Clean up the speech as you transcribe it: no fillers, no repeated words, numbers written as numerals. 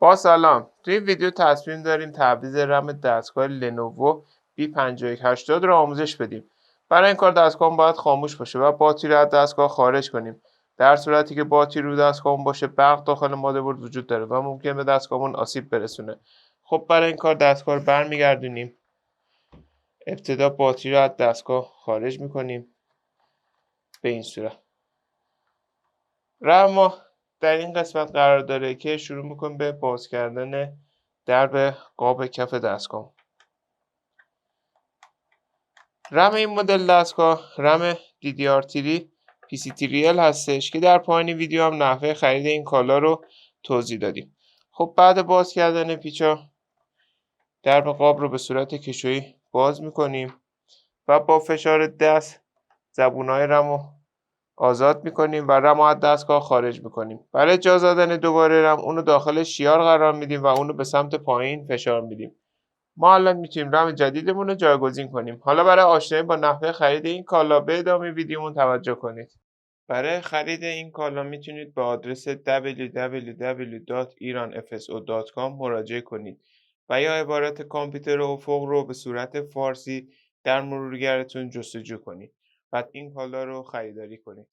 با سلام. توی این ویدیو تصمیم داریم تعویض رم دستگاه لنوو B5180 رو آموزش بدیم. برای این کار دستگاه باید خاموش باشه و باتری رو از دستگاه خارج کنیم. در صورتی که باتری رو دستگاه باشه برق داخل مادربرد وجود داره و ممکن به دستگاهمون آسیب برسونه. خب برای این کار دستگاه رو برمیگردونیم. ابتدا باتری رو از دستگاه خارج میکنیم به این صورت. رم ما در این قسمت قرار داره که شروع میکنیم به باز کردن درب قاب کف دستگاه. رم این مدل دستگاه رم DDR3 PC3L هستش که در پایین ویدیو هم نحوه خرید این کالا رو توضیح دادیم. خب بعد باز کردن پیچا درب قاب رو به صورت کشویی باز میکنیم و با فشار دست زبونهای رم رو آزاد میکنیم و رم رو از دستگاه خارج میکنیم. برای جا زدن دوباره رم اونو داخل شیار قرار میدیم و اونو به سمت پایین فشار میدیم. ما الان میتونیم رم جدیدمون رو جایگزین کنیم. حالا برای آشنایی با نحوه خرید این کالا به ادامه ویدیومون توجه کنید. برای خرید این کالا میتونید به آدرس www.iranfso.com مراجعه کنید و یا عبارت کامپیوتر افق رو به صورت فارسی در مرورگرتون جستجو کنید. بعد این کالا رو خریداری کنید.